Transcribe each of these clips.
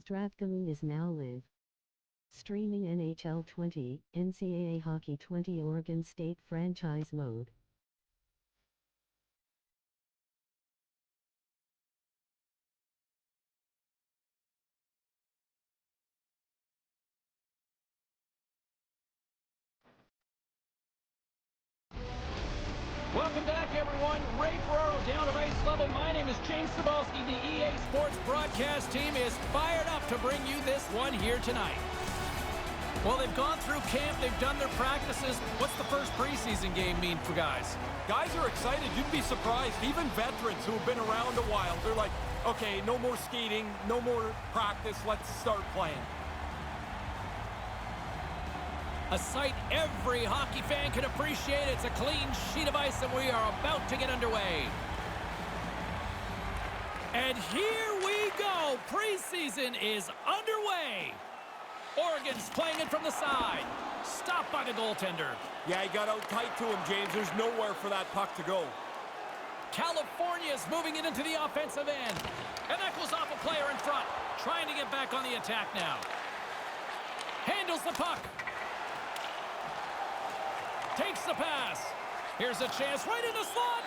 Strathcona is now live. Streaming NHL 20, NCAA Hockey 20 Oregon State franchise mode. Welcome back, everyone. Ray Ferraro down at ice level. My name is James Cebulski. The EA Sports broadcast team is fired up to bring you this one here tonight. Well, they've gone through camp. They've done their practices. What's the first preseason game mean for guys? Guys are excited. You'd be surprised. Even veterans who have been around a while, they're like, okay, no more skating, no more practice. Let's start playing. A sight every hockey fan can appreciate. It's a clean sheet of ice, and we are about to get underway. And here we go. Preseason is underway. Oregon's playing it from the side. Stopped by the goaltender. Yeah, he got out tight to him, James. There's nowhere for that puck to go. California's moving it into the offensive end. And that goes off a player in front. Trying to get back on the attack now. Handles the puck. Takes the pass. Here's a chance right in the slot.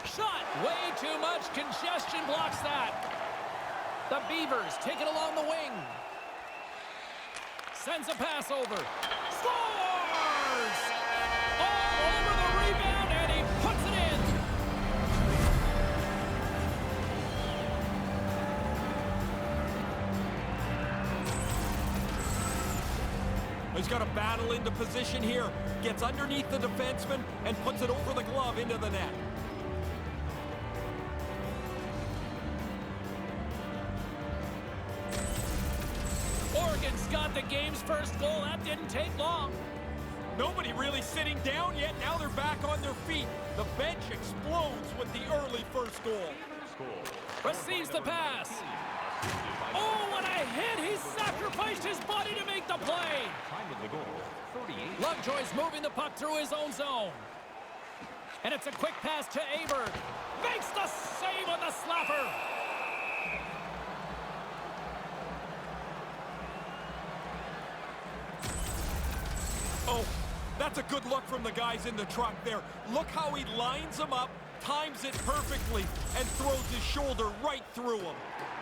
Shot. Way too much congestion blocks that. The Beavers take it along the wing. Sends a pass over. Scores! All over the rebound, and he puts it in. He's got to battle into position here. Gets underneath the defenseman and puts it over the glove into the net. Oregon's got the game's first goal. That didn't take long. Nobody really sitting down yet. Now they're back on their feet. The bench explodes with the early first goal. Receives the pass. Oh, what a hit! He sacrificed his body to make the play. Lovejoy's moving the puck through his own zone. And it's a quick pass to Aberg. Makes the save on the slapper. Oh, that's a good look from the guys in the truck there. Look how he lines them up, times it perfectly, and throws his shoulder right through him.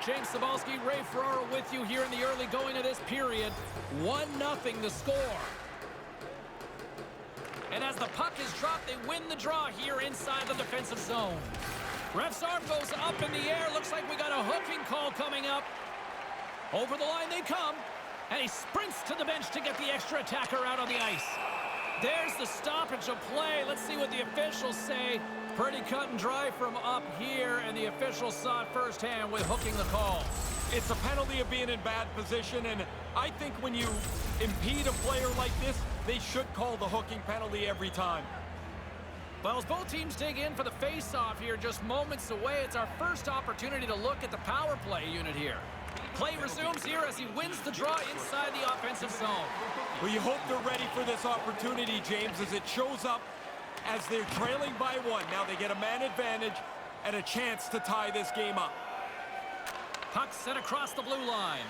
James Cebulski, Ray Ferraro with you here in the early going of this period. 1-0 the score. And as the puck is dropped, they win the draw here inside the defensive zone. Ref's arm goes up in the air. Looks like we got a hooking call coming up. Over the line they come. And he sprints to the bench to get the extra attacker out on the ice. There's the stoppage of play. Let's see what the officials say. Pretty cut and dry from up here, and the officials saw it firsthand with hooking the call. It's a penalty of being in bad position, and I think when you impede a player like this, they should call the hooking penalty every time. Well, as both teams dig in for the face-off here, just moments away, it's our first opportunity to look at the power play unit here. Play resumes here as he wins the draw inside the offensive zone. Well, you hope they're ready for this opportunity, James, as it shows up as they're trailing by one. Now they get a man advantage and a chance to tie this game up. Puck sent across the blue line.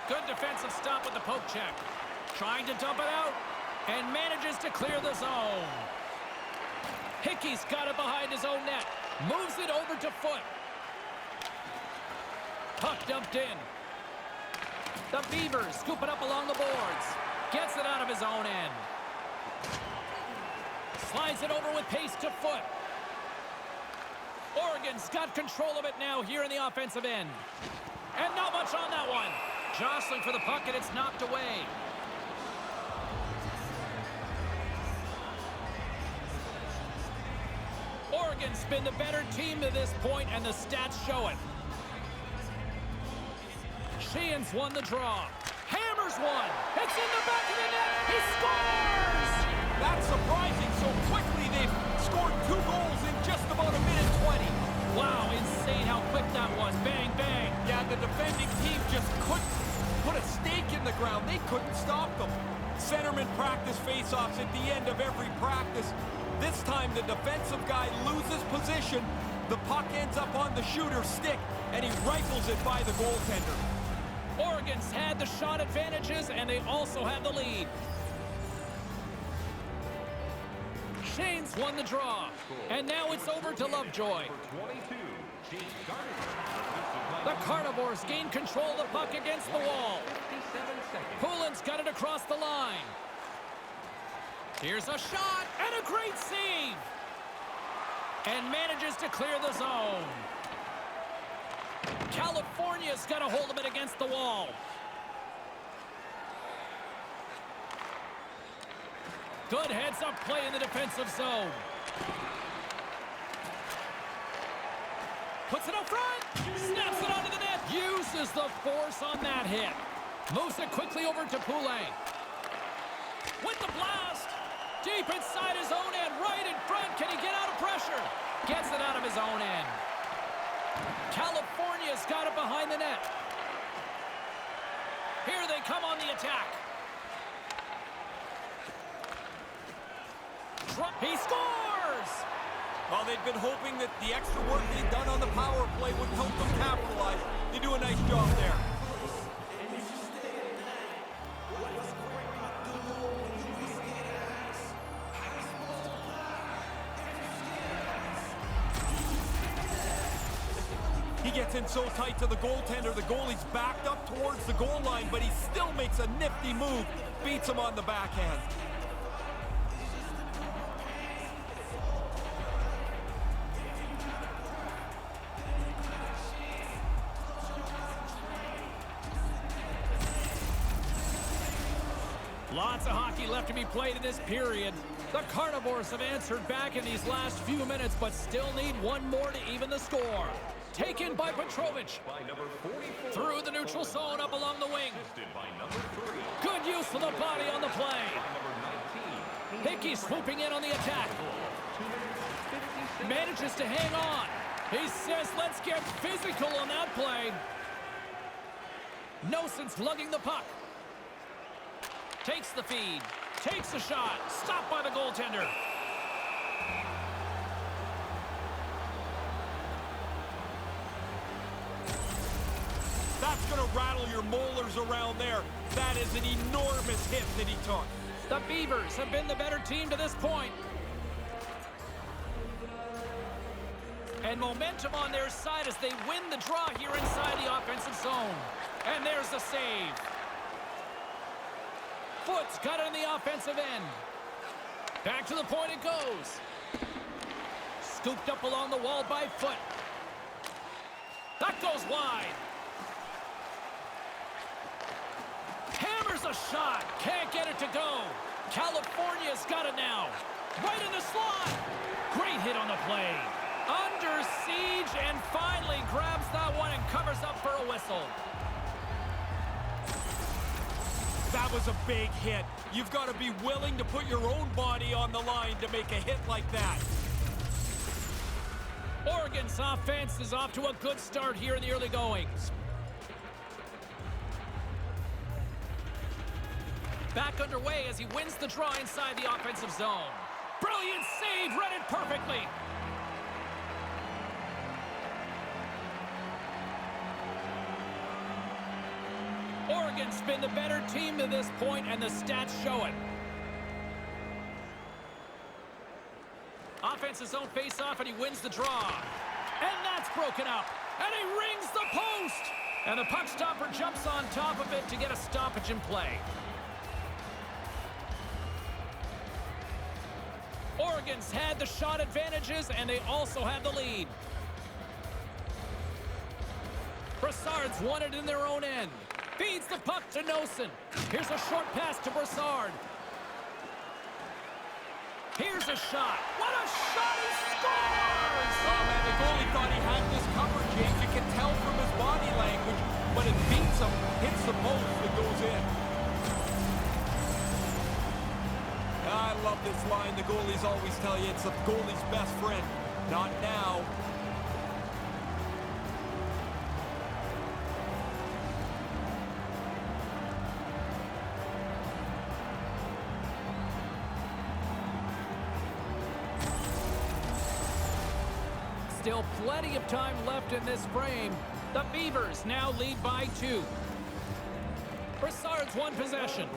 Good defensive stop with the poke check. Trying to dump it out and manages to clear the zone. Hickey's got it behind his own net. Moves it over to Foot. Puck dumped in. The Beavers scoop it up along the boards. Gets it out of his own end. Slides it over with pace to Foot. Oregon's got control of it now here in the offensive end. And not much on that one. Jostling for the puck, and it's knocked away. Oregon's been the better team to this point, and the stats show it. Sheehan's won the draw. Hammers one. It's in the back of the net. He scores! That's surprising. So quickly they've scored 2 goals in just about a minute 20. Wow, insane how quick that was. Bang, bang. Yeah, the defending team just couldn't put a stake in the ground. They couldn't stop them. Centermen practice face-offs at the end of every practice. This time the defensive guy loses position, The puck ends up on the shooter's stick, and he rifles it by the goaltender. Oregon's had the shot advantages, and they also have the lead. Shane's won the draw, and now it's over to Lovejoy. The Carnivores gain control of the puck against the wall. Poulin's got it across the line. Here's a shot, and a great save! And manages to clear the zone. California's got a hold of it against the wall. Good heads-up play in the defensive zone. Puts it up front. Snaps it onto the net. Uses the force on that hit. Moves it quickly over to Poulet. With the blast. Deep inside his own end. Right in front. Can he get out of pressure? Gets it out of his own end. California's got it behind the net. Here they come on the attack. He scores! Well, they'd been hoping that the extra work they'd done on the power play would help them capitalize. They do a nice job there. He gets in so tight to the goaltender, the goalie's backed up towards the goal line, but he still makes a nifty move, beats him on the backhand. Lots of hockey left to be played in this period. The Carnivores have answered back in these last few minutes, but still need one more to even the score. Taken by Petrovich. Through the neutral zone up along the wing. Good use of the body on the play. Hickey swooping in on the attack. Manages to hang on. He says, let's get physical on that play. Noson's lugging the puck. Takes the feed. Takes a shot. Stopped by the goaltender. That's going to rattle your molars around there. That is an enormous hit that he took. The Beavers have been the better team to this point. And momentum on their side as they win the draw here inside the offensive zone. And there's the save. Foot's got it on the offensive end. Back to the point it goes. Scooped up along the wall by Foot. That goes wide. Hammers a shot. Can't get it to go. California's got it now. Right in the slot. Great hit on the play. Under siege and finally grabs that one and covers up for a whistle. That was a big hit. You've got to be willing to put your own body on the line to make a hit like that. Oregon's offense is off to a good start here in the early goings. Back underway as he wins the draw inside the offensive zone. Brilliant save, read it perfectly. Oregon's been the better team to this point, and the stats show it. Offensive zone face-off, and he wins the draw. And that's broken up. And he rings the post. And the puck stopper jumps on top of it to get a stoppage in play. Oregon's had the shot advantages, and they also have the lead. Brassard's won it in their own end. Feeds the puck to Noson. Here's a short pass to Brassard. Here's a shot. What a shot! He scores! Oh, man, the goalie thought he had this covered, James. You can tell from his body language, but it beats him, hits the post, and goes in. I love this line. The goalies always tell you it's the goalie's best friend. Not now. Still plenty of time left in this frame. The Beavers now lead by 2. Broussard's one possession.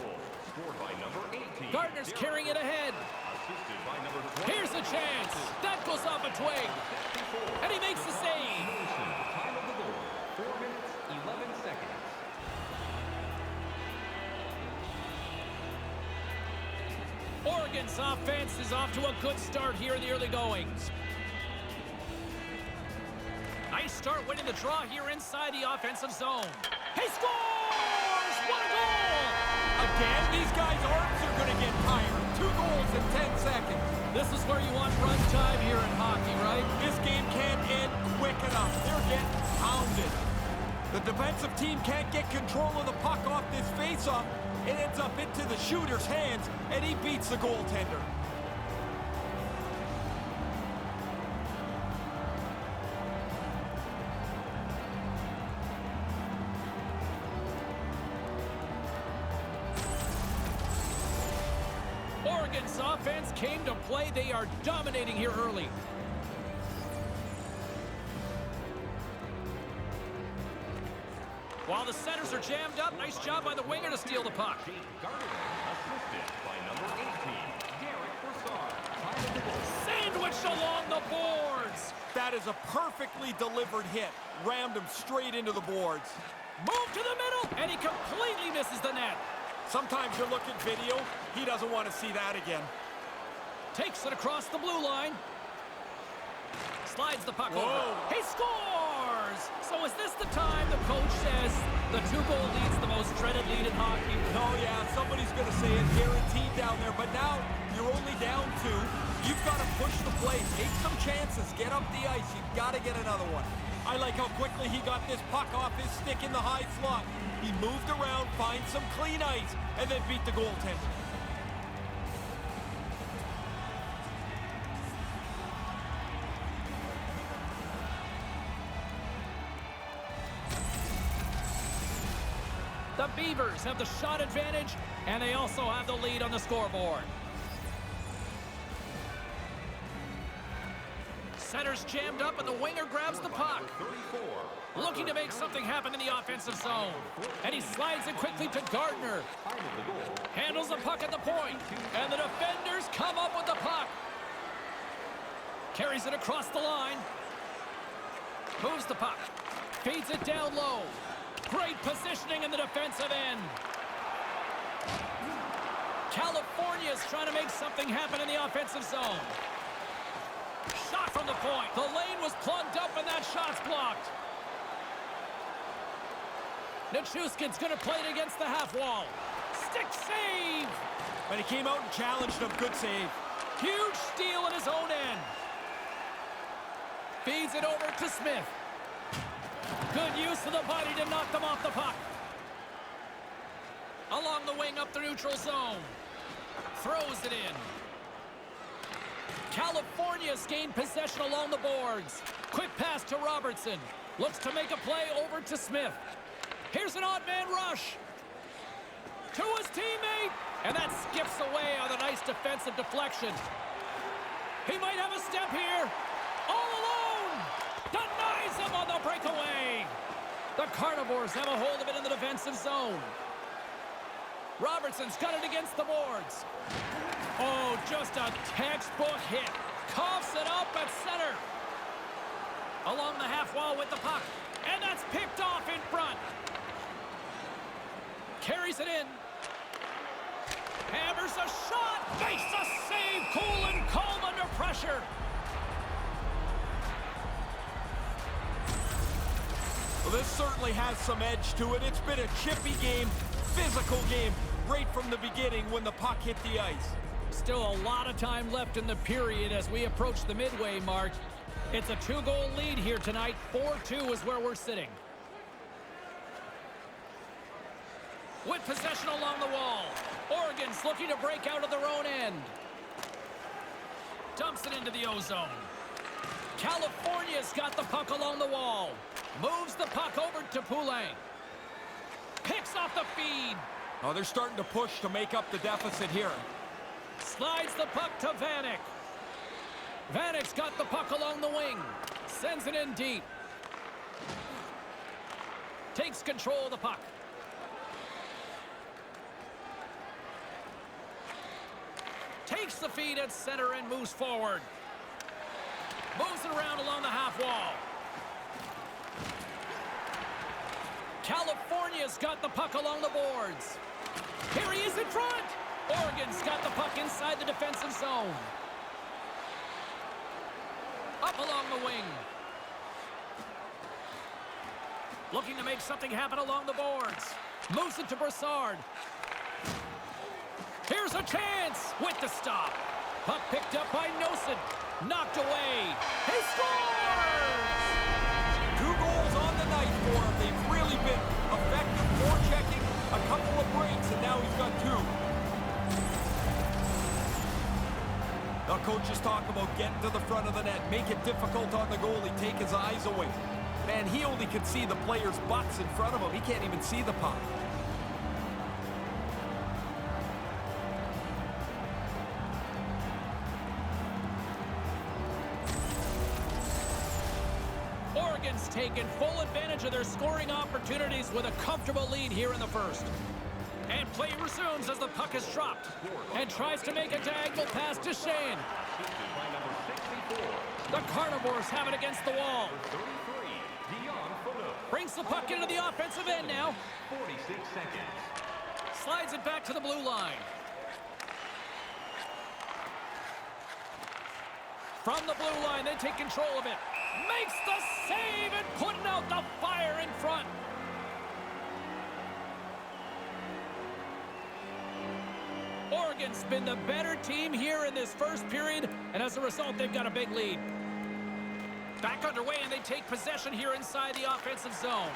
Gardner's carrying it ahead. Here's a chance. That goes off a twig. And he makes the save. Time of the goal, 4 minutes, 11 seconds. Oregon's offense is off to a good start here in the early goings. Nice start winning the draw here inside the offensive zone. He scores! What a goal! Again, these guys' arms are going to get tired. 2 goals in 10 seconds. This is where you want run time here in hockey, right? This game can't end quick enough. They're getting pounded. The defensive team can't get control of the puck off this face-off. It ends up into the shooter's hands, and he beats the goaltender. Oregon's offense came to play. They are dominating here early. While the centers are jammed up, nice job by the winger to steal the puck. Assisted by number 18, Derek Broussard. Time of the goal. Sandwiched along the boards. That is a perfectly delivered hit. Rammed him straight into the boards. Move to the middle, and he completely misses the net. Sometimes you look at video, he doesn't want to see that again. Takes it across the blue line. Slides the puck Whoa. over. He scores! So is this the time the coach says the 2-goal lead's the most dreaded lead in hockey? Oh, yeah, somebody's going to say it guaranteed down there. But now you're only down 2. You've got to push the play. Take some chances. Get up the ice. You've got to get another one. I like how quickly he got this puck off his stick in the high slot. He moved around, find some clean ice, and then beat the goaltender. The Beavers have the shot advantage, and they also have the lead on the scoreboard. Center's jammed up, and the winger grabs the puck. Looking to make something happen in the offensive zone. And he slides it quickly to Gardner. Handles the puck at the point, and the defenders come up with the puck. Carries it across the line. Moves the puck. Feeds it down low. Great positioning in the defensive end. California's trying to make something happen in the offensive zone. Shot from the point. The lane was plugged up and that shot's blocked. Nichushkin's going to play it against the half wall. Stick save. But he came out and challenged him. Good save. Huge steal at his own end. Feeds it over to Smith. Good use of the body to knock them off the puck. Along the wing up the neutral zone. Throws it in. California's gained possession along the boards. Quick pass to Robertson. Looks to make a play over to Smith. Here's an odd man rush. To his teammate. And that skips away on a nice defensive deflection. He might have a step here. All alone. Denies him on the breakaway. The Carnivores have a hold of it in the defensive zone. Robertson's got it against the boards. Oh, just a textbook hit. Coughs it up at center. Along the half wall with the puck. And that's picked off in front. Carries it in. Hammers a shot. Makes a save. Cool and calm under pressure. Well, this certainly has some edge to it. It's been a chippy game, physical game, right from the beginning when the puck hit the ice. Still a lot of time left in the period as we approach the midway mark. It's a 2-goal lead here tonight. 4-2 is where we're sitting. With possession along the wall. Oregon's looking to break out of their own end. Dumps it into the O-zone. California's got the puck along the wall. Moves the puck over to Poulin. Picks off the feed. Oh, they're starting to push to make up the deficit here. Slides the puck to Vanek. Vanek's got the puck along the wing. Sends it in deep. Takes control of the puck. Takes the feed at center and moves forward. Moves it around along the half wall. California's got the puck along the boards. Here he is in front. Oregon's got the puck inside the defensive zone. Up along the wing. Looking to make something happen along the boards. Moves it to Brassard. Here's a chance with the stop. Puck picked up by Nosen. Knocked away. He scores! 2 goals on the night for him. They've really been effective forechecking, a couple of breaks, and now he's got 2. The coaches talk about getting to the front of the net, make it difficult on the goalie, take his eyes away. Man, he only can see the players' butts in front of him. He can't even see the puck. Oregon's taken full advantage of their scoring opportunities with a comfortable lead here in the first. And play resumes as the puck is dropped. And tries to make a diagonal pass to Shane. The Carnivores have it against the wall. Brings the puck into the offensive end now. 46 seconds. Slides it back to the blue line. From the blue line, they take control of it. Makes the save and putting out the fire in front. Oregon's been the better team here in this first period, and as a result, they've got a big lead. Back underway, and they take possession here inside the offensive zone.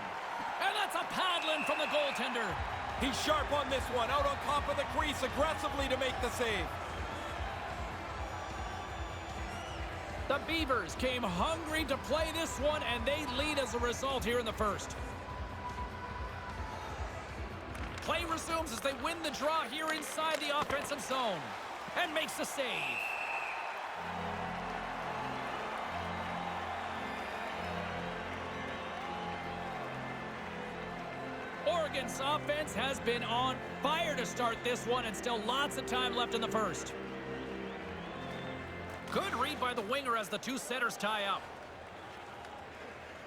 And that's a paddling from the goaltender. He's sharp on this one, out on top of the crease aggressively to make the save. The Beavers came hungry to play this one, and they lead as a result here in the first. Play resumes as they win the draw here inside the offensive zone. And makes the save. Oregon's offense has been on fire to start this one, and still lots of time left in the first. Good read by the winger as the 2 centers tie up.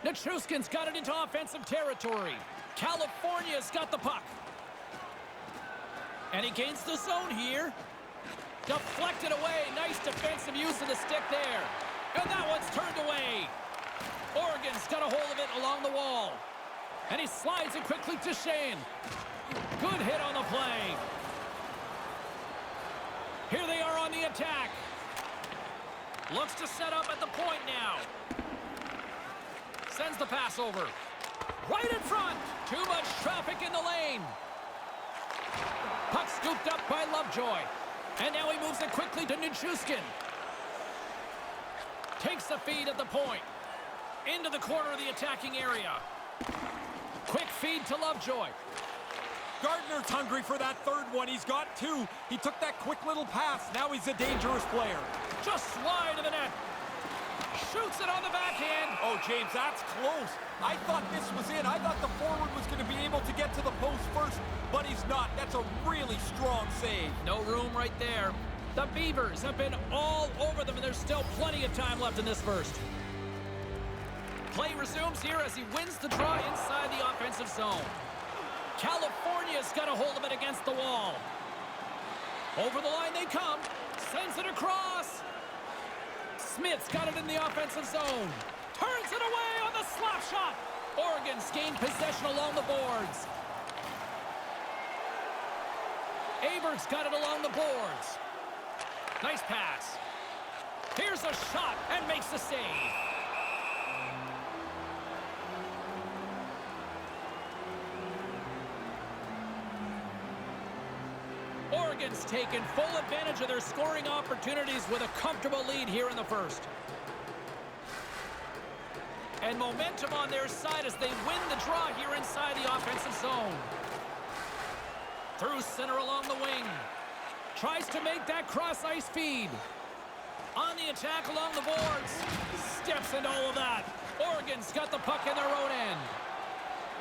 Nichushkin's got it into offensive territory. California's got the puck. And he gains the zone here. Deflected away. Nice defensive use of the stick there. And that one's turned away. Oregon's got a hold of it along the wall. And he slides it quickly to Shane. Good hit on the play. Here they are on the attack. Looks to set up at the point now. Sends the pass over. Right in front. Too much traffic in the lane. Puck scooped up by Lovejoy. And now he moves it quickly to Nichushkin. Takes the feed at the point. Into the corner of the attacking area. Quick feed to Lovejoy. Gardner's hungry for that third one. He's got 2. He took that quick little pass. Now he's a dangerous player. Just wide of the net. Shoots it on the backhand. Oh, James, that's close. I thought this was in. I thought the forward was going to be able to get to the post first, but he's not. That's a really strong save. No room right there. The Beavers have been all over them, and there's still plenty of time left in this first. Play resumes here as he wins the draw inside the offensive zone. California's got a hold of it against the wall. Over the line they come. Sends it across. Smith's got it in the offensive zone. Turns it away on the slap shot. Oregon's gained possession along the boards. Aberg's got it along the boards. Nice pass. Here's a shot and makes the save. Oregon's taken full advantage of their scoring opportunities with a comfortable lead here in the first. And momentum on their side as they win the draw here inside the offensive zone. Through center along the wing. Tries to make that cross-ice feed. On the attack along the boards. steps into all of that. Oregon's got the puck in their own end.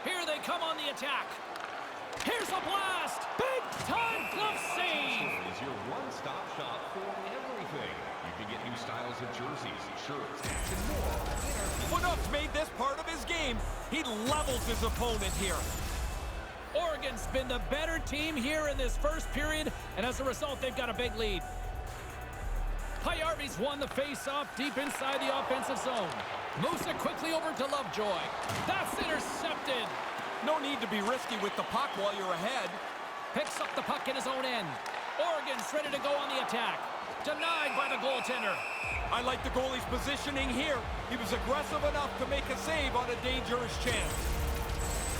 Here they come on the attack. Here's a blast. Big time glove save. Is your one-stop shop for everything. You can get new styles of jerseys, shirts, hats, and more. Fanook's made this part of his game. He levels his opponent here. Oregon's been the better team here in this first period, and as a result, they've got a big lead. Payarvi's won the face-off deep inside the offensive zone. Moves it quickly over to Lovejoy. That's intercepted. No need to be risky with the puck while you're ahead. Picks up the puck in his own end. Oregon's ready to go on the attack. Denied by the goaltender. I like the goalie's positioning here. He was aggressive enough to make a save on a dangerous chance.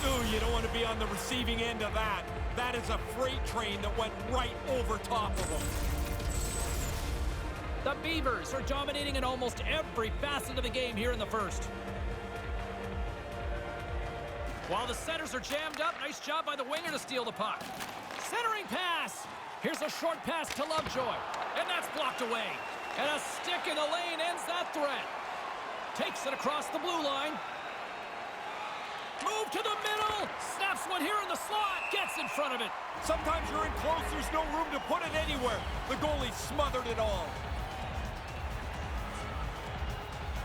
Ooh, you don't want to be on the receiving end of that. That is a freight train that went right over top of him. The Beavers are dominating in almost every facet of the game here in the first. While the centers are jammed up, nice job by the winger to steal the puck. Centering pass. Here's a short pass to Lovejoy, and that's blocked away. And a stick in the lane ends that threat. Takes it across the blue line. Move to the middle. Snaps one here in the slot. Gets in front of it. Sometimes you're in close, there's no room to put it anywhere. The goalie smothered it all.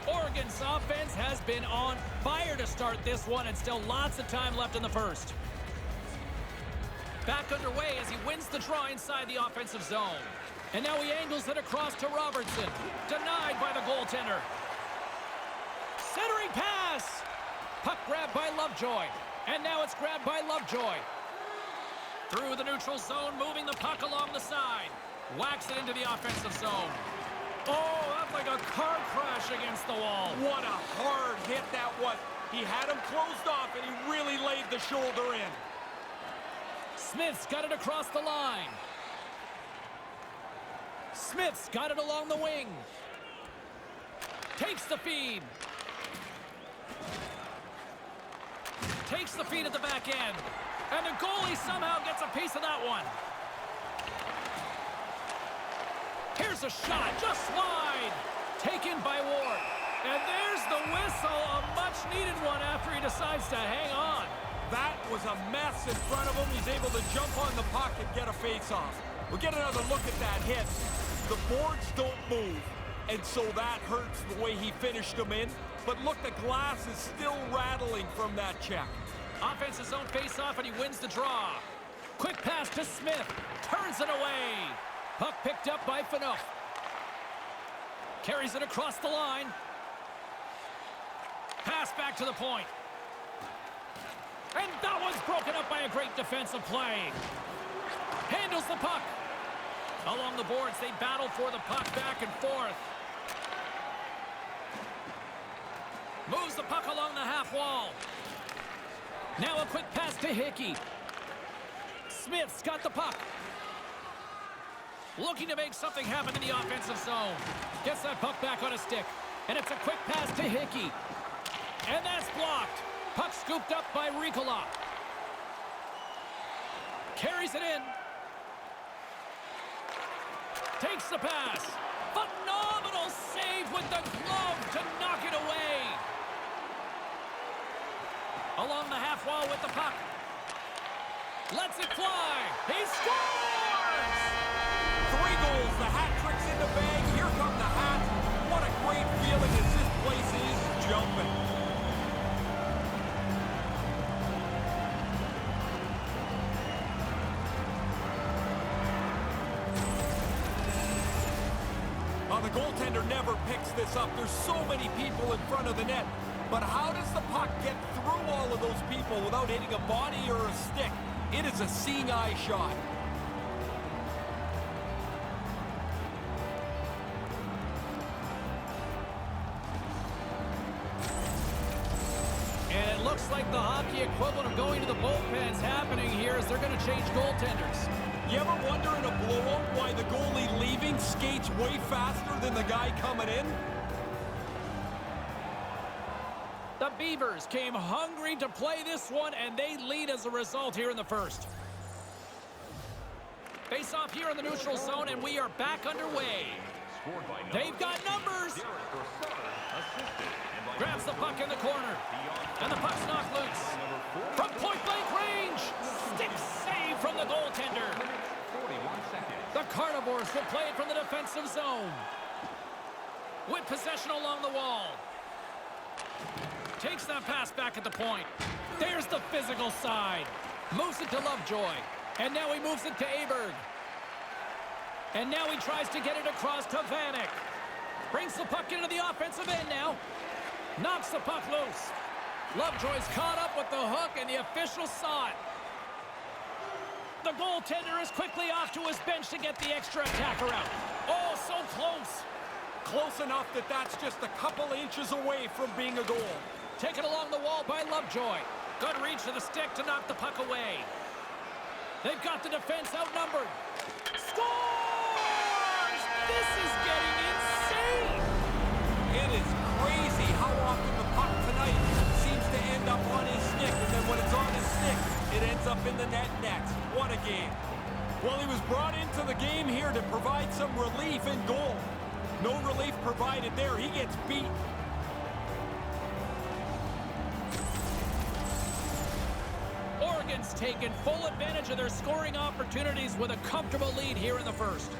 Oregon's offense has been on fire to start this one, and still lots of time left in the first. Back underway as he wins the draw inside the offensive zone. And now he angles it across to Robertson. Denied by the goaltender. Centering pass. Puck grabbed by Lovejoy. And now it's grabbed by Lovejoy. Through the neutral zone, moving the puck along the side. Whacks it into the offensive zone. Oh, that's like a car crash against the wall. What a hard hit that was. He had him closed off, and he really laid the shoulder in. Smith's got it across the line. Smith's got it along the wing. Takes the feed. Takes the feed at the back end. And the goalie somehow gets a piece of that one. Here's a shot, just wide. Taken by Ward. And there's the whistle, a much-needed one after he decides to hang on. That was a mess in front of him. He's able to jump on the puck and get a face-off. We'll get another look at that hit. The boards don't move, and so that hurts the way he finished them in. But look, the glass is still rattling from that check. Offensive zone face-off, and he wins the draw. Quick pass to Smith. Turns it away. Puck picked up by Fanook. Carries it across the line. Pass back to the point. And that one's broken up by a great defensive play. Handles the puck. Along the boards, they battle for the puck back and forth. Moves the puck along the half wall. Now a quick pass to Hickey. Smith's got the puck. Looking to make something happen in the offensive zone. Gets that puck back on a stick. And it's a quick pass to Hickey. And that's blocked. Puck scooped up by Ricola. Carries it in. Takes the pass. Phenomenal save with the glove to knock it away. Along the half wall with the puck. Lets it fly. He scores! 3 goals, the hat trick's in the bag. Here come the hats. What a great feeling as this place is jumping. The goaltender never picks this up. There's so many people in front of the net. But how does the puck get through all of those people without hitting a body or a stick? It is a seeing eye shot. And it looks like the hockey equivalent of going to the bullpen is happening here as they're going to change goaltenders. You ever wonder in a blowout why the goalie leaving skates way faster than the guy coming in? The Beavers came hungry to play this one, and they lead as a result here in the first. Face off here in the neutral zone, and we are back underway. Scored by They've got numbers. Derek Brassard, assisted. And by Grabs the puck in the corner. And the puck's knocked loose. number 4, From point-blank range. Stick save from the goaltender. 41 seconds. The Carnivores will play it from the defensive zone. With possession along the wall. Takes that pass back at the point. There's the physical side. Moves it to Lovejoy. And now he moves it to Aberg. And now he tries to get it across to Vanek. Brings the puck into the offensive end now. Knocks the puck loose. Lovejoy's caught up with the hook, and the official saw it. The goaltender is quickly off to his bench to get the extra attacker out. Oh, so close. Close enough that that's just a couple inches away from being a goal. Taken along the wall by Lovejoy. Good reach to the stick to knock the puck away. They've got the defense outnumbered. Scores! This is getting insane! It is crazy how often the puck tonight seems to end up on his stick, and then when it's on his stick, it ends up in the net. What a game. Well, he was brought into the game here to provide some relief in goal. No relief provided there. He gets beat. Oregon's taken full advantage of their scoring opportunities with a comfortable lead here in the first.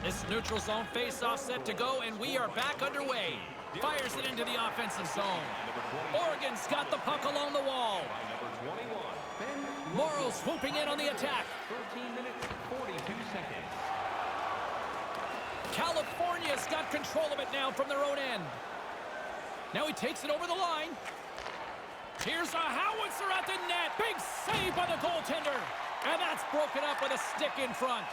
This neutral zone face-off set to go, and we are back underway. Fires it into the offensive zone. Oregon's got the puck along the wall. By number 21, Ben Morrow swooping in on the attack. 13 minutes, 42 seconds. California's got control of it now from their own end. Now he takes it over the line. Here's a howitzer at the net. Big save by the goaltender. And that's broken up with a stick in front.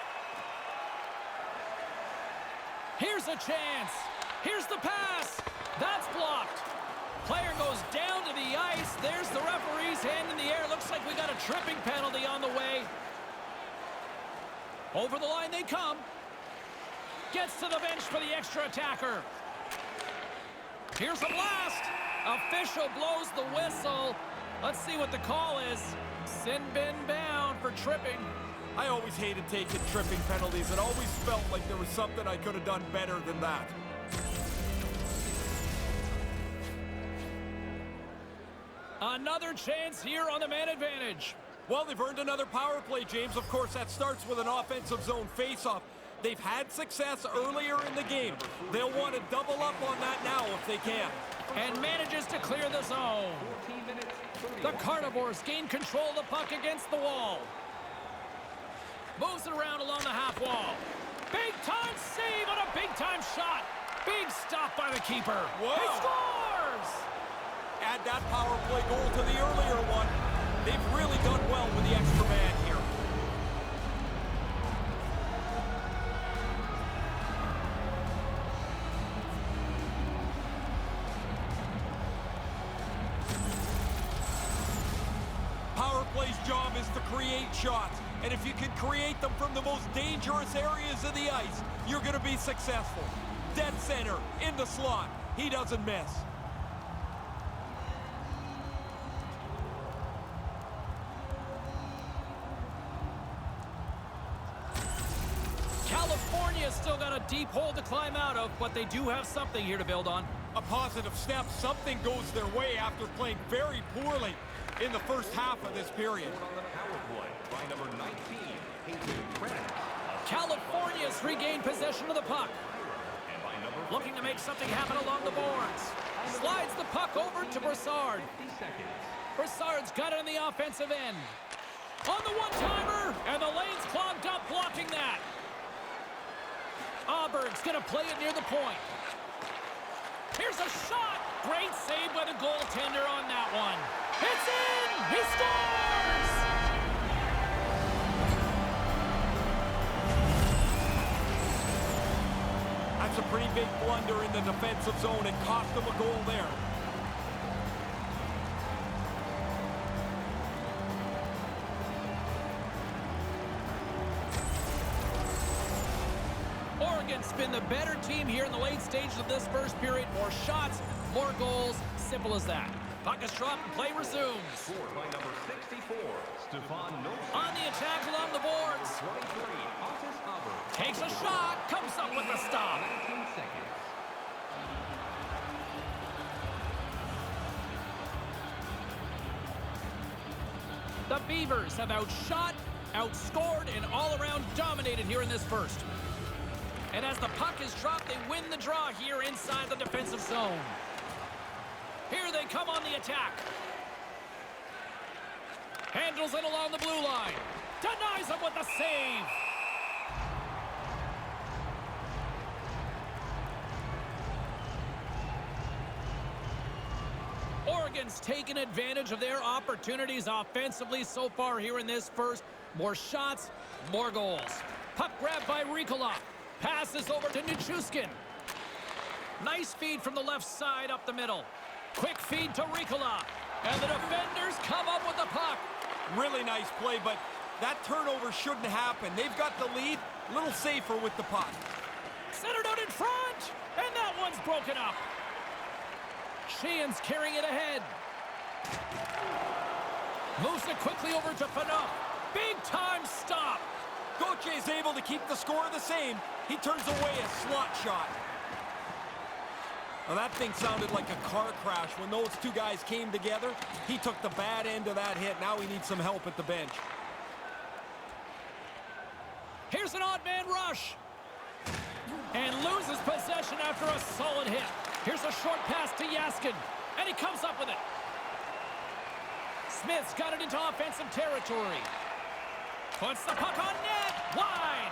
Here's a chance. Here's the pass. That's blocked. Player goes down to the ice. There's the referee's hand in the air. Looks like we got a tripping penalty on the way. Over the line they come. Gets to the bench for the extra attacker. Here's a blast. Official blows the whistle. Let's see what the call is. Sin bin bound for tripping. I always hated taking tripping penalties. It always felt like there was something I could have done better than that. Another chance here on the man advantage. Well, they've earned another power play, James. Of course, that starts with an offensive zone faceoff. They've had success earlier in the game. They'll want to double up on that now if they can. And manages to clear the zone. 14 minutes, 30 The Carnivores gain control of the puck against the wall. Moves it around along the half wall. Big-time save on a big-time shot. Big stop by the keeper. Whoa. He scores! Add that power play goal to the earlier one. They've really done well with the extra man here. Power play's job is to create shots. And if you can create them from the most dangerous areas of the ice, you're going to be successful. Dead center, in the slot. He doesn't miss. California's still got a deep hole to climb out of, but they do have something here to build on. A positive step. Something goes their way after playing very poorly in the first half of this period. on the power play by number 19, Hayden Krantz. California's regained possession of the puck. And by number Looking to make something happen along the boards. Slides the puck over to Brassard. 50 seconds. Brassard's got it on the offensive end. On the one-timer, and the lane's clogged up blocking that. Auburn's going to play it near the point. Here's a shot. Great save by the goaltender on that one. It's in! He scores! That's a pretty big blunder in the defensive zone. It cost them a goal there. Oregon's been the better team here in the late stages of this first period. More shots, more goals. Simple as that. Puck is dropped and play resumes. Scored by number 64, Stefan Nosak. On the attack along the boards. 23, Otis Auburn. Takes a shot, comes up with the stop. 19 seconds. The Beavers have outshot, outscored, and all-around dominated here in this first. And as the puck is dropped, they win the draw here inside the defensive zone. Here they come on the attack. Handles it along the blue line. Denies him with the save. Oregon's taken advantage of their opportunities offensively so far here in this first. More shots, more goals. Puck grabbed by Ricola. Passes over to Ncaa. Nice feed from the left side up the middle. Quick feed to Ricola. And the defenders come up with the puck. Really nice play, but that turnover shouldn't happen. They've got the lead, a little safer with the puck. Centered out in front. And that one's broken up. Sheehan's carrying it ahead. Moves it quickly over to Faneau. Big time stop. Gauthier is able to keep the score the same. He turns away a slot shot. Now that thing sounded like a car crash when those two guys came together. He took the bad end of that hit. Now he needs some help at the bench. Here's an odd man rush. And loses possession after a solid hit. Here's a short pass to Jaskin. And he comes up with it. Smith's got it into offensive territory. Puts the puck on net. Wide.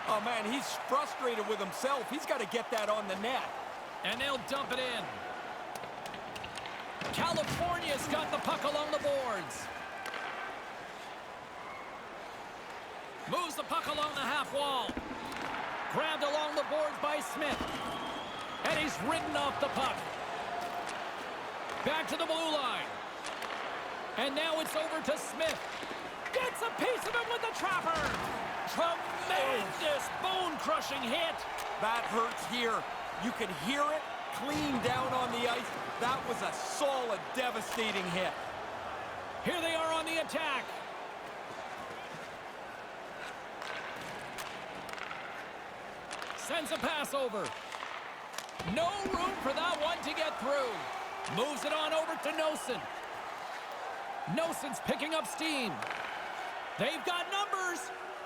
Oh, man, he's frustrated with himself. He's got to get that on the net. And they'll dump it in. California's got the puck along the boards. Moves the puck along the half wall. Grabbed along the boards by Smith. And he's ridden off the puck. Back to the blue line. And now it's over to Smith. Gets a piece of it with the trapper. Tremendous bone-crushing hit. That hurts here. You can hear it clean down on the ice. That was a solid, devastating hit. Here they are on the attack. Sends a pass over. No room for that one to get through. Moves it on over to Noesen. Nosen's picking up steam. They've got numbers.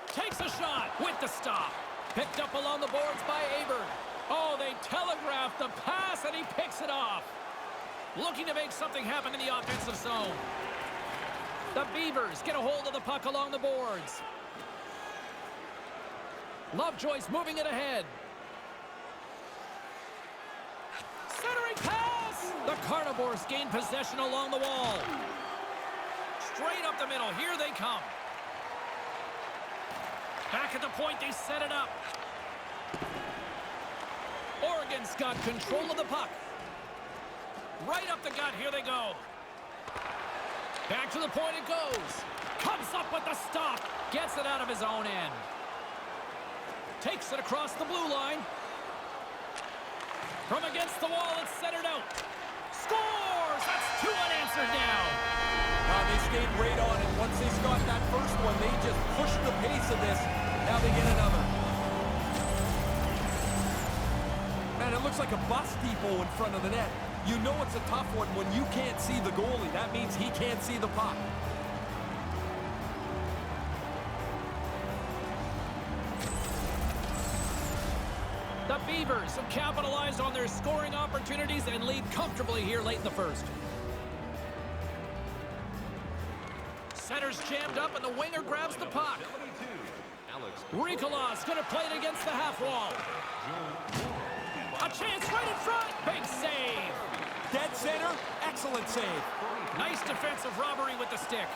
Takes a shot with the stop. Picked up along the boards by Aberg. Oh, they telegraphed the pass and he picks it off. Looking to make something happen in the offensive zone. The Beavers get a hold of the puck along the boards. Lovejoy's moving it ahead. Centering pass! The Carnivores gain possession along the wall. Straight up the middle. Here they come. Back at the point, they set it up. Oregon's got control of the puck. Right up the gut. Here they go. Back to the point it goes. Comes up with the stop. Gets it out of his own end. Takes it across the blue line. From against the wall, it's centered out. Scores! That's two unanswered now. They stayed right on it. Once they got that first one, they just pushed the pace of this. Now they get another. Man, it looks like a bus depot in front of the net. You know it's a tough one when you can't see the goalie. That means he can't see the puck. The Beavers have capitalized on their scoring opportunities and lead comfortably here late in the first. Center's jammed up and the winger grabs the puck. Ricola's going to play it against the half wall. A chance right in front. Big save. Dead center. Excellent save. Nice defensive robbery with the stick.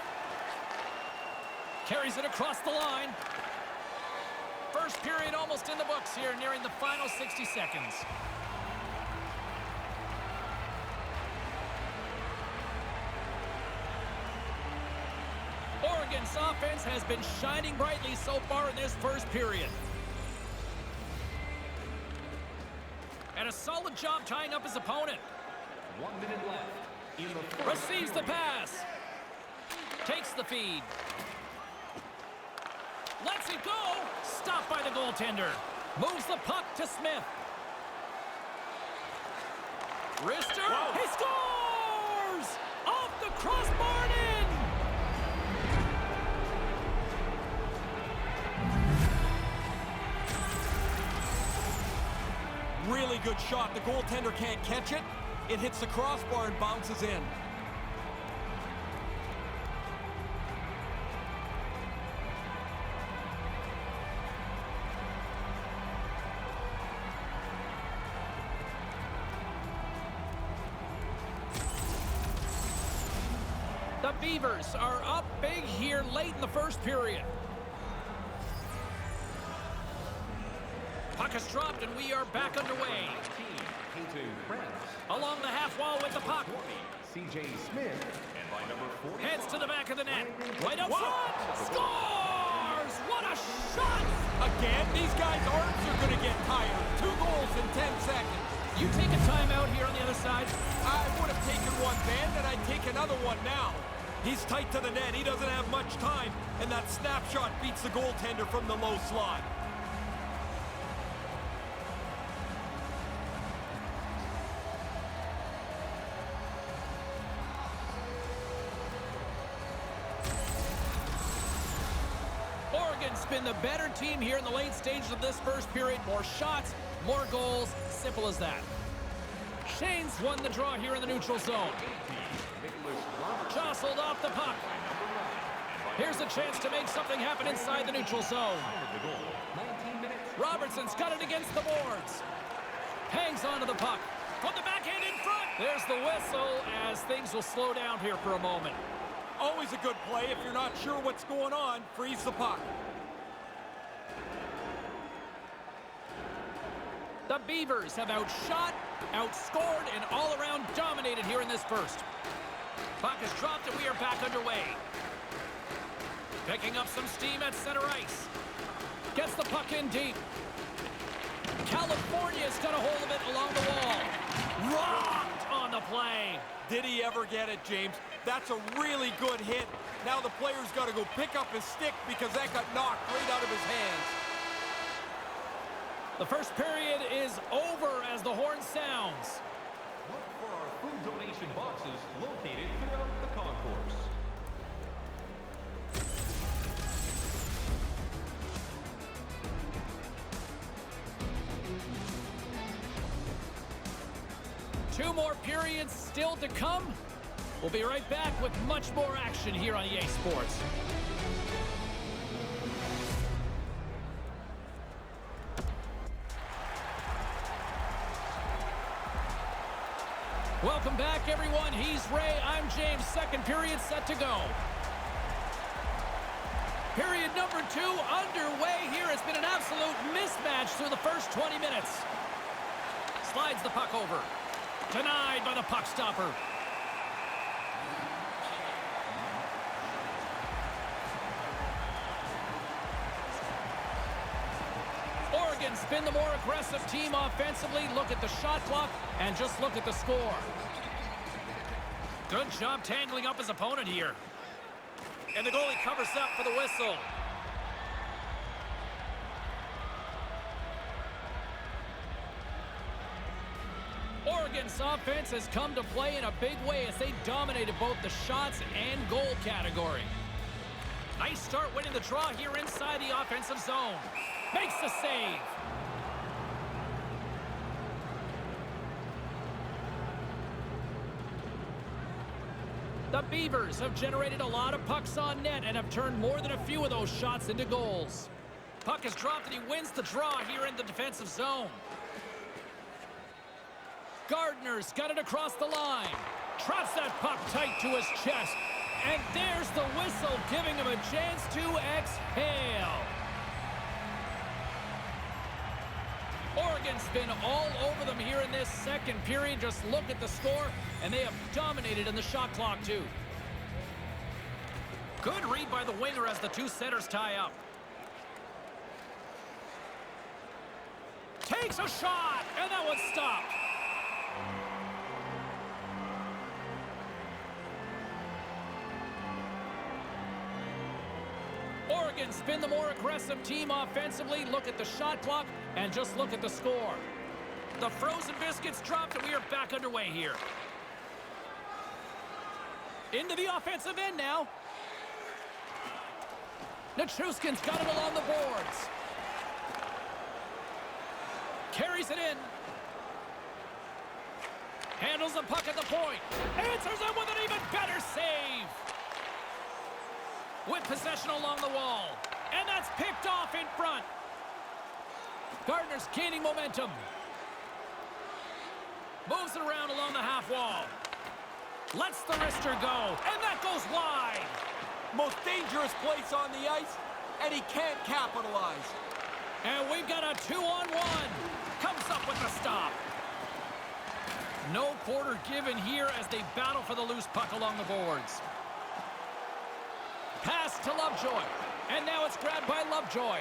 Carries it across the line. First period almost in the books here, nearing the final 60 seconds. Oregon's offense has been shining brightly so far in this first period. And a solid job tying up his opponent. 1 minute left in the first. Receives the pass. Takes the feed. Lets it go. Stopped by the goaltender. Moves the puck to Smith. Wrister. Whoa. He scores! Off the crossbar and in. Really good shot. The goaltender can't catch it. It hits the crossbar and bounces in. The Beavers are up big here late in the first period. Puck is dropped and we are back underway. Along the half wall with the puck. C.J. Smith, and by number 40. Heads to the back of the net. Right up front. Scores! What a shot! Again, these guys' arms are going to get tired. 2 goals in 10 seconds. You take a timeout here on the other side. I would have taken one then, and I'd take another one now. He's tight to the net. He doesn't have much time, and that snapshot beats the goaltender from the low slot. Oregon's been the better team here in the late stages of this first period. More shots, more goals. Simple as that. Shane's won the draw here in the neutral zone. Jostled off the puck. Here's a chance to make something happen inside the neutral zone. Robertson's got it against the boards. Hangs onto the puck. Put the backhand in front. There's the whistle as things will slow down here for a moment. Always a good play. If you're not sure what's going on, freeze the puck. The Beavers have outshot, outscored, and all around dominated here in this first. Puck is dropped and we are back underway. Picking up some steam at center ice. Gets the puck in deep. California's got a hold of it along the wall. Rocked on the play. Did he ever get it, James? That's a really good hit. Now the player's got to go pick up his stick because that got knocked right out of his hands. The first period is over as the horn sounds. Look for our food donation boxes located throughout the concourse. Two more periods still to come. We'll be right back with much more action here on EA Sports. Welcome back, everyone. He's Ray. I'm James. Second period set to go. Period number 2 underway here. It's been an absolute mismatch through the first 20 minutes. Slides the puck over. Denied by the puck stopper. Oregon's been the more aggressive team offensively. Look at the shot clock and just look at the score. Good job tangling up his opponent here. And the goalie covers up for the whistle. Oregon's offense has come to play in a big way as they dominated both the shots and goal category. Nice start winning the draw here inside the offensive zone. Makes the save. The Beavers have generated a lot of pucks on net and have turned more than a few of those shots into goals. Puck is dropped and he wins the draw here in the defensive zone. Gardner's got it across the line. Traps that puck tight to his chest. And there's the whistle, giving him a chance to exhale. Oregon's been all over them here in this second period. Just look at the score, and they have dominated in the shot clock, too. Good read by the winger as the two centers tie up. Takes a shot, and that one's stopped. Oregon's been the more aggressive team offensively. Look at the shot clock and just look at the score. The frozen biscuits dropped and we are back underway here. Into the offensive end now. Nichushkin's got it along the boards. Carries it in. Handles the puck at the point. Answers it with an even better save. With possession along the wall. And that's picked off in front. Gardner's gaining momentum. Moves it around along the half wall. Lets the wrister go. And that goes wide. Most dangerous place on the ice, and he can't capitalize. And we've got a 2-on-1. Comes up with the stop. No quarter given here as they battle for the loose puck along the boards. Pass to Lovejoy. And now it's grabbed by Lovejoy.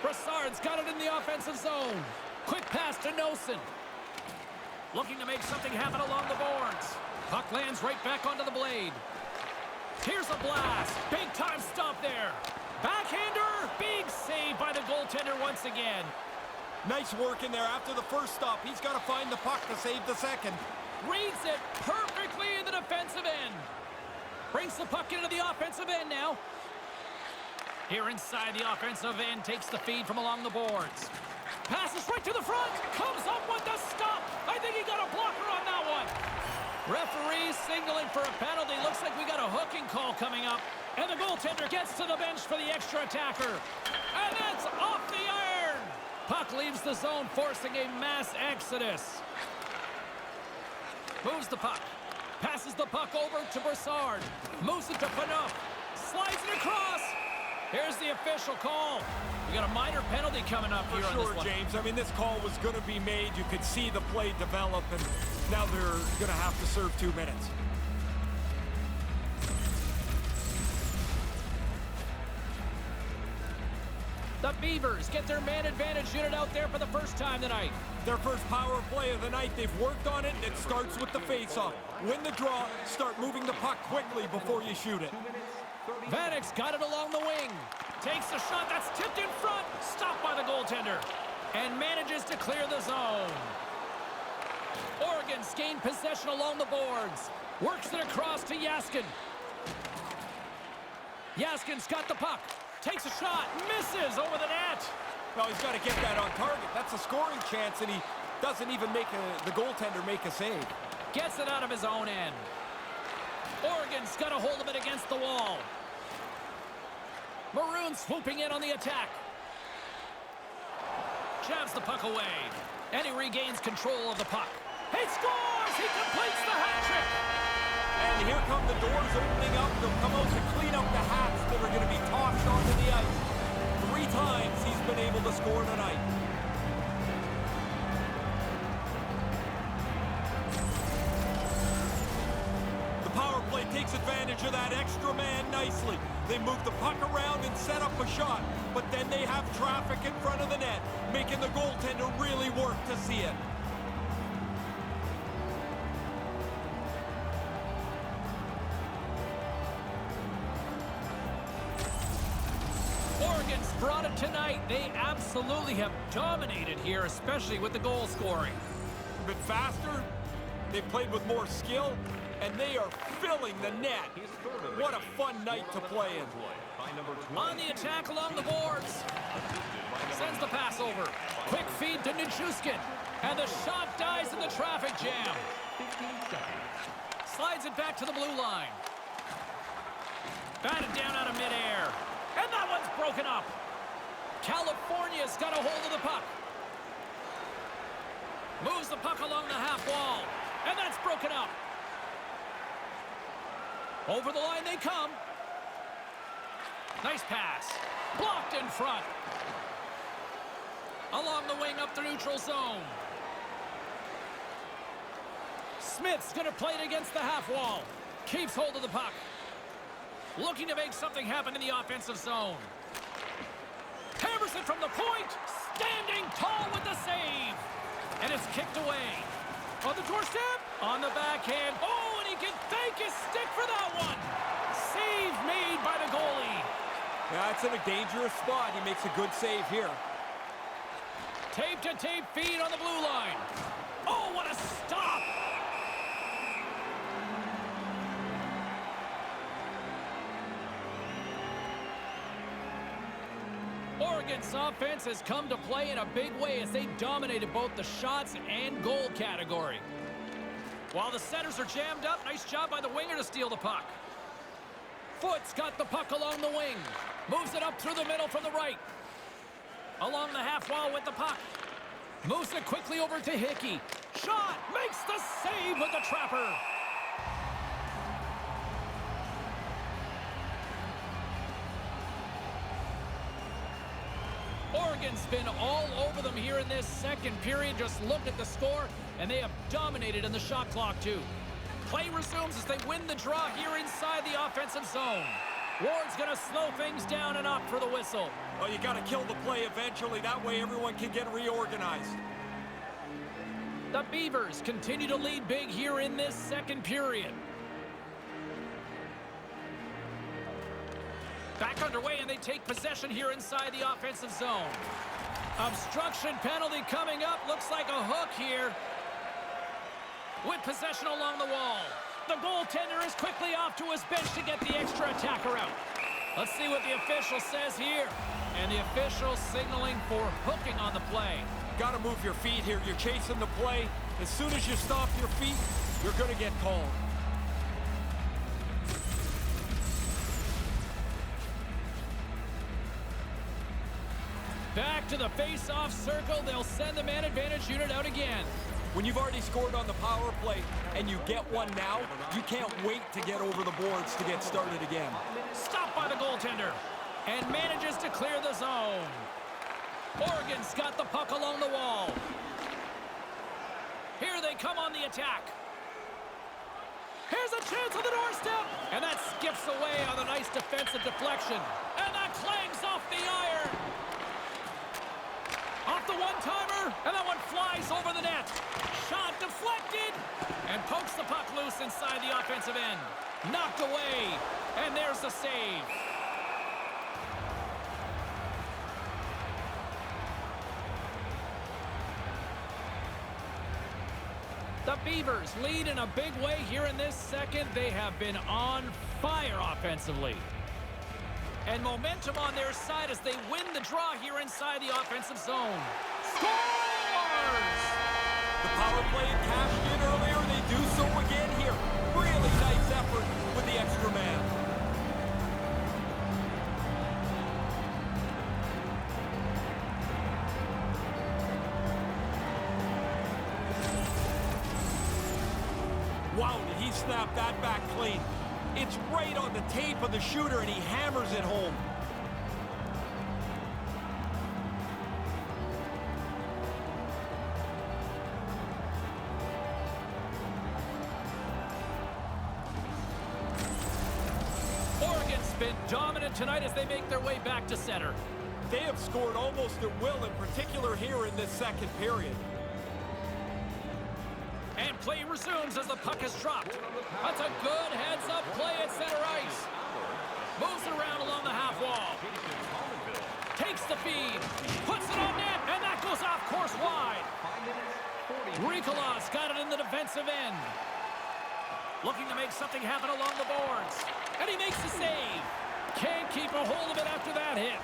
Brassard's got it in the offensive zone. Quick pass to Nosen. Looking to make something happen along the boards. Puck lands right back onto the blade. Here's a blast. Big time stop there. Backhander. Big save by the goaltender once again. Nice work in there after the first stop. He's got to find the puck to save the second. Reads it perfectly in the defensive end. Brings the puck into the offensive end now. Here inside the offensive end, takes the feed from along the boards. Passes right to the front. Comes up with the stop. I think he got a blocker on that one. Referee signaling for a penalty. Looks like we got a hooking call coming up. And the goaltender gets to the bench for the extra attacker. And that's off the iron. Puck leaves the zone, forcing a mass exodus. Moves the puck. Passes the puck over to Brassard. Moves it to Phaneuf. Slides it across. Here's the official call. We got a minor penalty coming up here on this one. James. I mean, this call was going to be made. You could see the play develop, and now they're going to have to serve 2 minutes. The Beavers get their man advantage unit out there for the first time tonight. Their first power play of the night. They've worked on it, and it starts with the face-off. Win the draw, start moving the puck quickly before you shoot it. Vanek's got it along the wing. Takes a shot that's tipped in front. Stopped by the goaltender. And manages to clear the zone. Oregon's gained possession along the boards. Works it across to Jaskin. Jaskin's got the puck. Takes a shot. Misses over the net. Well, he's got to get that on target. That's a scoring chance, and he doesn't even make the goaltender make a save. Gets it out of his own end. Oregon's got a hold of it against the wall. Maroon swooping in on the attack. Jabs the puck away. And he regains control of the puck. He scores! He completes the hat trick! And here come the doors opening up. They'll come out to clean up the hats that are going to be tossed onto the ice. 3 times he's been able to score tonight. The power play takes advantage of that extra man nicely. They move the puck around and set up a shot, but then they have traffic in front of the net, making the goaltender really work to see it. Oregon's brought it tonight. They absolutely have dominated here, especially with the goal scoring. A bit faster, they played with more skill, and they are filling the net. What a fun night to play in. On the attack along the boards. Sends the pass over. Quick feed to Nichushkin. And the shot dies in the traffic jam. Slides it back to the blue line. Batted down out of midair. And that one's broken up. California's got a hold of the puck. Moves the puck along the half wall. And that's broken up. Over the line they come. Nice pass. Blocked in front. Along the wing up the neutral zone. Smith's going to play it against the half wall. Keeps hold of the puck. Looking to make something happen in the offensive zone. Hammers it from the point. Standing tall with the save. And it's kicked away. On the doorstep. On the backhand. Oh, and he can thank his stick for that one. Save made deflected by the goalie. Yeah, it's in a dangerous spot. He makes a good save here. Tape-to-tape feed on the blue line. Oh, what a stop! Oregon's offense has come to play in a big way as they dominated both the shots and goal category. While the centers are jammed up, nice job by the winger to steal the puck. Foot's got the puck along the wing. Moves it up through the middle from the right. Along the half wall with the puck. Moves it quickly over to Hickey. Shot! Makes the save with the trapper. Oregon's been all over them here in this second period. Just look at the score, and they have dominated in the shot clock, too. Play resumes as they win the draw here inside the offensive zone. Ward's going to slow things down and opt for the whistle. Well, you got to kill the play eventually. That way everyone can get reorganized. The Beavers continue to lead big here in this second period. Back underway, and they take possession here inside the offensive zone. Obstruction penalty coming up. Looks like a hook here. With possession along the wall. The goaltender is quickly off to his bench to get the extra attacker out. Let's see what the official says here. And the official signaling for hooking on the play. Got to move your feet here. You're chasing the play. As soon as you stop your feet, you're going to get called. Back to the face-off circle. They'll send the man advantage unit out again. When you've already scored on the power play and you get one now, you can't wait to get over the boards to get started again. Stopped by the goaltender and manages to clear the zone. Oregon's got the puck along the wall. Here they come on the attack. Here's a chance on the doorstep. And that skips away on a nice defensive deflection. And that clangs off the iron. Off the one-timer, and that one flies over the net. Shot deflected, and pokes the puck loose inside the offensive end. Knocked away, and there's the save. The Beavers lead in a big way here in this second. They have been on fire offensively. And momentum on their side as they win the draw here inside the offensive zone. Scores! The power play cashed in earlier. They do so again here. Really nice effort with the extra man. Wow, did he snap that back clean. It's right on the tape of the shooter, and he hammers it home. Oregon's been dominant tonight as they make their way back to center. They have scored almost at will, in particular here in this second period. And play resumes as the puck is dropped. That's a good heads-up play at center ice. Moves it around along the half wall. Takes the feed. Puts it on net, and that goes off course wide. Rikolas got it in the defensive end. Looking to make something happen along the boards. And he makes the save. Can't keep a hold of it after that hit.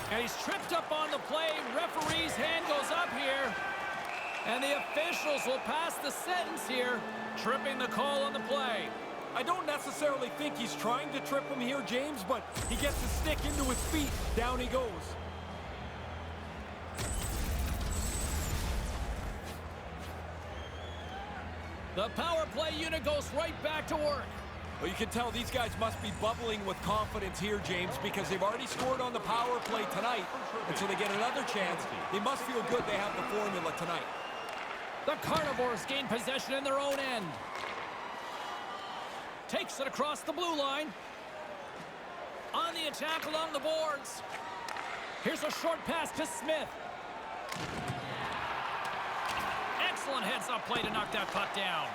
And he's tripped up on the play. Referee's hand goes up here. And the officials will pass the sentence here, tripping the call on the play. I don't necessarily think he's trying to trip him here, James, but he gets the stick into his feet. Down he goes. The power play unit goes right back to work. Well, you can tell these guys must be bubbling with confidence here, James, because they've already scored on the power play tonight, and so they get another chance. They must feel good they have the formula tonight. The Carnivores gain possession in their own end. Takes it across the blue line. On the attack along the boards. Here's a short pass to Smith. Excellent heads-up play to knock that puck down.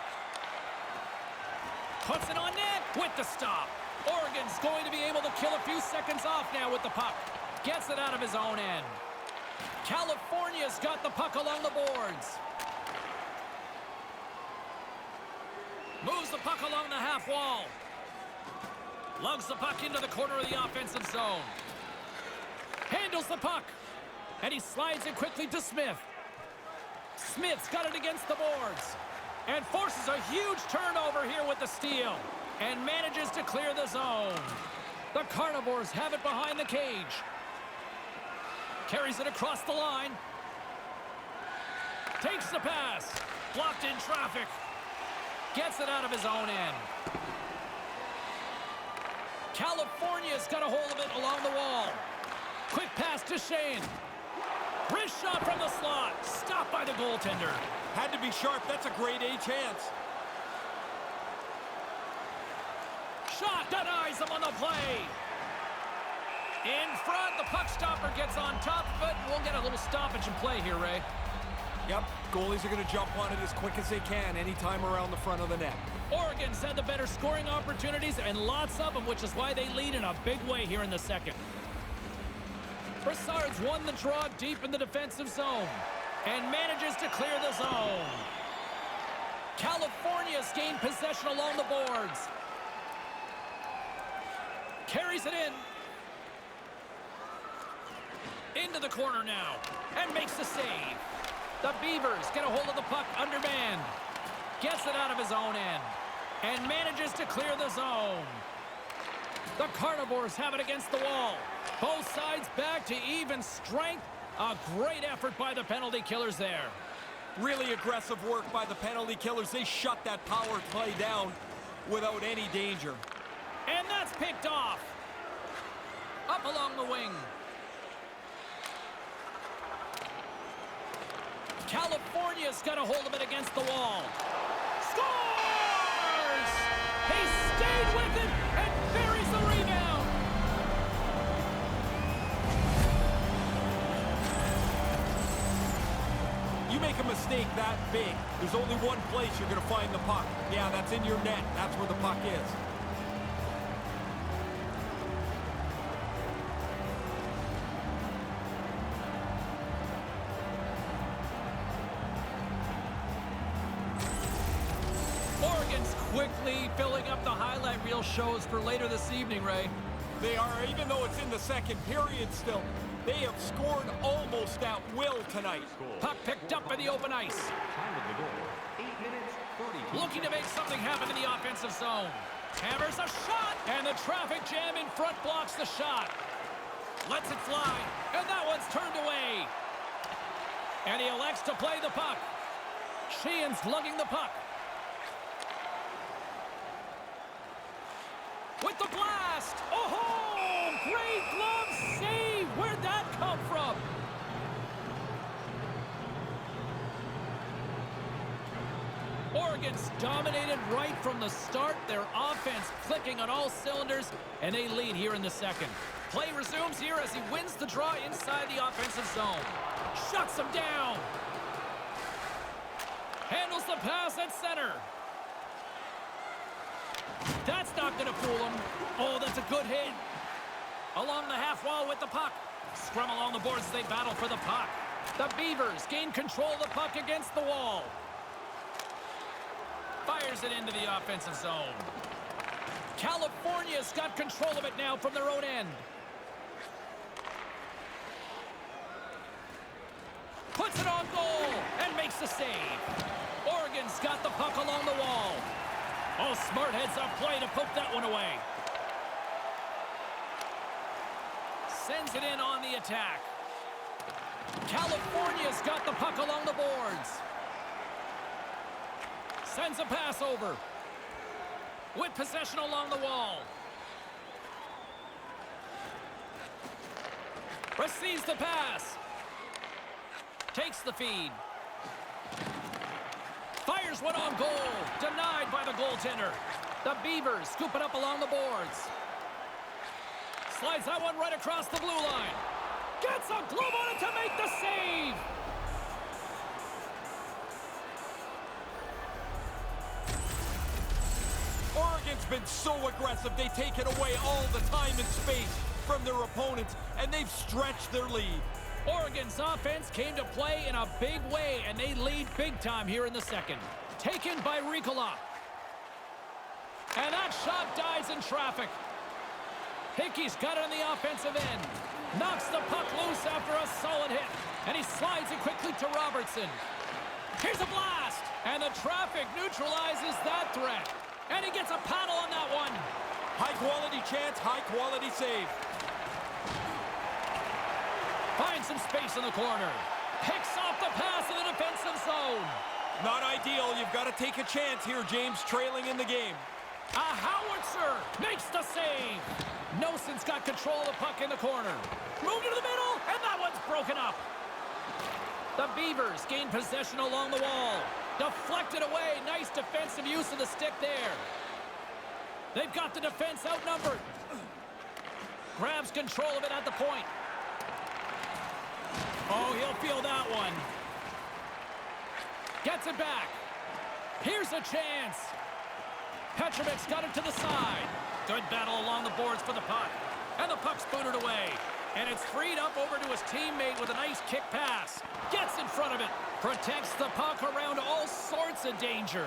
Puts it on net with the stop. Oregon's going to be able to kill a few seconds off now with the puck. Gets it out of his own end. California's got the puck along the boards. Moves the puck along the half wall. Lugs the puck into the corner of the offensive zone. Handles the puck. And he slides it quickly to Smith. Smith's got it against the boards. And forces a huge turnover here with the steal. And manages to clear the zone. The Carnivores have it behind the cage. Carries it across the line. Takes the pass. Blocked in traffic. Gets it out of his own end. California's got a hold of it along the wall. Quick pass to Shane. Wrist shot from the slot. Stopped by the goaltender. Had to be sharp. That's a grade A chance. Shot denies him on the play. In front, the puck stopper gets on top of it. We'll get a little stoppage in play here, Ray. Yep, goalies are going to jump on it as quick as they can anytime around the front of the net. Oregon's had the better scoring opportunities and lots of them, which is why they lead in a big way here in the second. Brassard's won the draw deep in the defensive zone and manages to clear the zone. California's gained possession along the boards. Carries it in. Into the corner now and makes the save. The Beavers get a hold of the puck undermanned. Gets it out of his own end and manages to clear the zone. The Carnivores have it against the wall. Both sides back to even strength. A great effort by the penalty killers there. Really aggressive work by the penalty killers. They shut that power play down without any danger. And that's picked off. Up along the wing. California's got a hold of it against the wall. Scores! He stayed with it and buries the rebound. You make a mistake that big, there's only one place you're going to find the puck. Yeah, that's in your net. That's where the puck is. Oregon's quickly filling up the highlight reel shows for later this evening, Ray. They are, even though it's in the second period still, they have scored almost at will tonight. Puck picked up by the open ice. Time of the goal, 8 minutes, 32 Looking to make something happen in the offensive zone. Hammers a shot, and the traffic jam in front blocks the shot. Lets it fly, and that one's turned away. And he elects to play the puck. Sheehan's lugging the puck. With the blast! Oh, great glove save! Where'd that come from? Oregon's dominated right from the start. Their offense clicking on all cylinders, and they lead here in the second. Play resumes here as he wins the draw inside the offensive zone. Shuts him down. Handles the pass at center. That's not going to fool him. Oh, that's a good hit. Along the half wall with the puck. Scrum along the boards, they battle for the puck. The Beavers gain control of the puck against the wall. Fires it into the offensive zone. California's got control of it now from their own end. Puts it on goal and makes the save. Oregon's got the puck along the wall. Oh, smart heads-up play to poke that one away. Sends it in on the attack. California's got the puck along the boards. Sends a pass over. With possession along the wall. Receives the pass. Takes the feed. Fires one on goal. Denied by the goaltender. The Beavers scoop it up along the boards. Slides that one right across the blue line. Gets a glove on it to make the save. Oregon's been so aggressive. They take it away all the time and space from their opponents, and they've stretched their lead. Oregon's offense came to play in a big way, and they lead big time here in the second. Taken by Ricola. And that shot dies in traffic. Hickey's got it on the offensive end. Knocks the puck loose after a solid hit. And he slides it quickly to Robertson. Here's a blast. And the traffic neutralizes that threat. And he gets a paddle on that one. High-quality chance, high-quality save. Finds some space in the corner. Picks off the pass in the defensive zone. Not ideal. You've got to take a chance here, James, trailing in the game. A howitzer makes the save. Noson's got control of the puck in the corner. Moved into the middle, and that one's broken up. The Beavers gain possession along the wall. Deflected away. Nice defensive use of the stick there. They've got the defense outnumbered. Grabs control of it at the point. Oh, he'll feel that one. Gets it back. Here's a chance. Petrovic's got it to the side. Good battle along the boards for the puck. And the puck's booted away. And it's freed up over to his teammate with a nice kick pass. Gets in front of it. Protects the puck around all sorts of danger.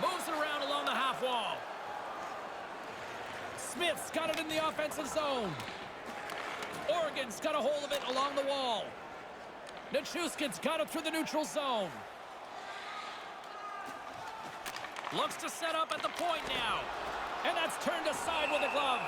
Moves it around along the half wall. Smith's got it in the offensive zone. Oregon's got a hold of it along the wall. Nichushkin's got it through the neutral zone. Looks to set up at the point now. And that's turned aside with a glove.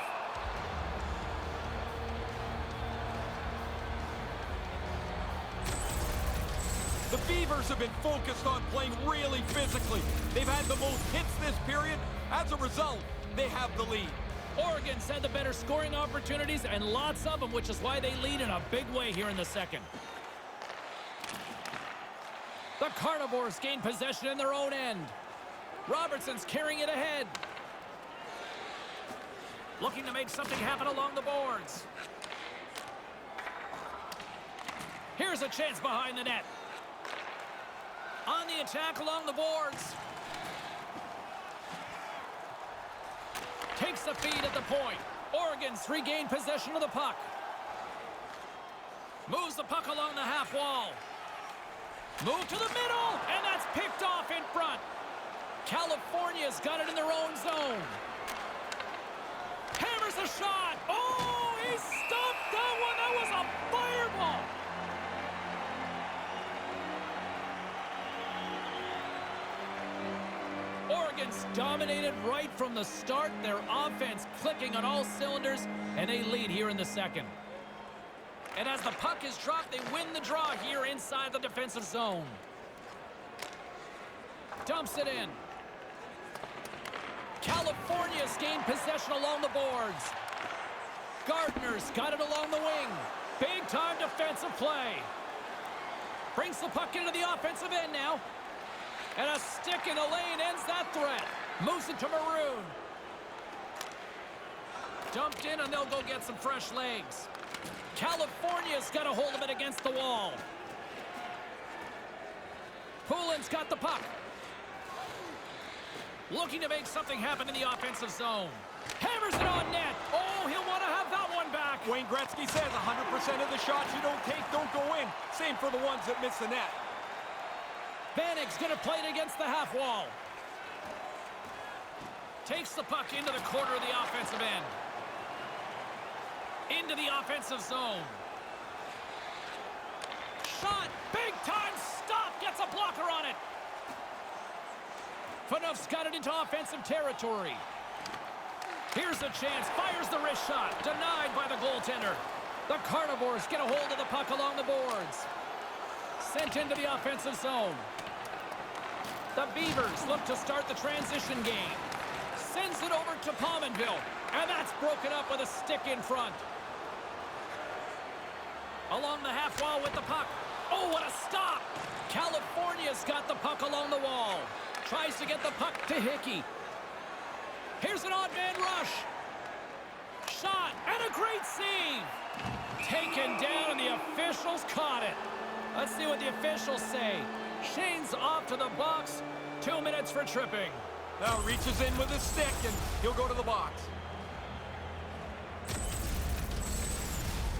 The Beavers have been focused on playing really physically. They've had the most hits this period. As a result, they have the lead. Oregon's had the better scoring opportunities and lots of them, which is why they lead in a big way here in the second. The Carnivores gain possession in their own end. Robertson's carrying it ahead. Looking to make something happen along the boards. Here's a chance behind the net. On the attack along the boards. Takes the feed at the point. Oregon's regained possession of the puck. Moves the puck along the half wall. Move to the middle, and that's picked off in front. California's got it in their own zone. Hammers a shot. Oh, he stopped that one. That was a fireball. Oregon's dominated right from the start. Their offense clicking on all cylinders, and they lead here in the second. And as the puck is dropped, they win the draw here inside the defensive zone. Dumps it in. California's gained possession along the boards. Gardner's got it along the wing. Big-time defensive play. Brings the puck into the offensive end now. And a stick in the lane ends that threat. Moves it to Maroon. Dumped in, and they'll go get some fresh legs. California's got a hold of it against the wall. Poulin's got the puck. Looking to make something happen in the offensive zone. Hammers it on net. Oh, he'll want to have that one back. Wayne Gretzky says 100% of the shots you don't take don't go in. Same for the ones that miss the net. Bannick's going to play it against the half wall. Takes the puck into the corner of the offensive end. Into the offensive zone. Shot. Big time stop. Gets a blocker on it. Phaneuf's got it into offensive territory. Here's a chance. Fires the wrist shot. Denied by the goaltender. The Carnivores get a hold of the puck along the boards. Sent into the offensive zone. The Beavers look to start the transition game. Sends it over to Pominville. And that's broken up with a stick in front. Along the half wall with the puck. Oh, what a stop! California's got the puck along the wall. Tries to get the puck to Hickey. Here's an odd man rush. Shot, and a great save. Taken down, and the officials caught it. Let's see what the officials say. Shane's off to the box. 2 minutes for tripping. Now reaches in with his stick, and he'll go to the box.